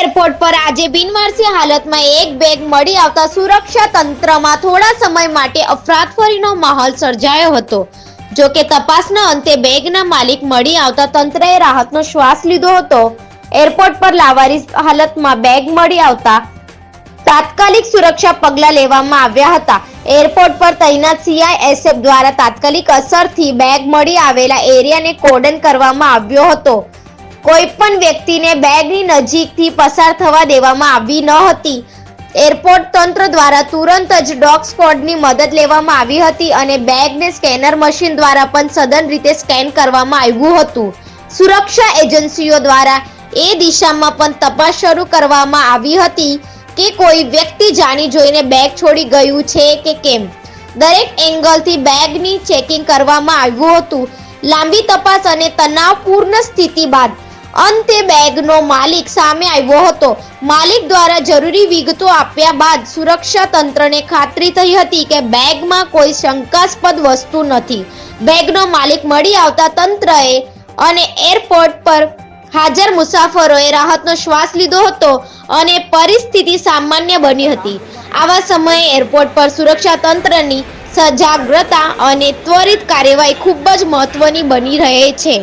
Airport પર આજે બિનવારસી હાલતમાં એક બેગ મળી આવતા સુરક્ષા તંત્રમાં થોડા સમય માટે અફરાતફરીનો માહોલ સર્જાયો હતો। જો કે તપાસના અંતે બેગના માલિક મળી આવતા તંત્રએ રાહતનો શ્વાસ લીધો હતો। એરપોર્ટ પર લાવારીસ હાલતમાં બેગ મળી આવતા તાત્કાલિક સુરક્ષા પગલાં લેવામાં આવ્યા હતા। એરપોર્ટ પર તૈનાત CISF દ્વારા તાત્કાલિક અસરથી બેગ મળી આવેલા એરિયાને કોર્ડન કરવામાં આવ્યો હતો। કોઈ પણ વ્યક્તિને બેગની નજીકથી પસાર થવા દેવામાં આવી ન હતી। એરપોર્ટ તંત્ર દ્વારા તુરંત જ ડોગ સ્ક્વોડની મદદ લેવામાં આવી હતી અને બેગને સ્કેનર મશીન દ્વારા પણ સઘન રીતે સ્કેન કરવામાં આવ્યું હતું। સુરક્ષા એજન્સીઓ દ્વારા એ દિશામાં પણ તપાસ શરૂ કરવામાં આવી હતી કે કોઈ વ્યક્તિ જાણી જોઈને બેગ છોડી ગયું છે કે કેમ। દરેક એંગલથી બેગની ચેકિંગ કરવામાં આવ્યું હતું। લાંબી તપાસ અને તણાવપૂર્ણ સ્થિતિ બાદ અંતે બેગનો માલિક સામે આવ્યો હતો। માલિક દ્વારા જરૂરી વિગતો આપ્યા બાદ સુરક્ષા તંત્રને ખાતરી થઈ હતી કે બેગમાં કોઈ શંકાસ્પદ વસ્તુ નથી। બેગનો માલિક મળી આવતા તંત્રએ અને એરપોર્ટ પર હાજર મુસાફરોએ રાહતનો શ્વાસ લીધો હતો અને પરિસ્થિતિ સામાન્ય બની હતી। આવા સમયે એરપોર્ટ પર સુરક્ષા તંત્રની સજાગ્રતા અને ત્વરિત કાર્યવાહી ખૂબ જ મહત્વની બની રહે છે।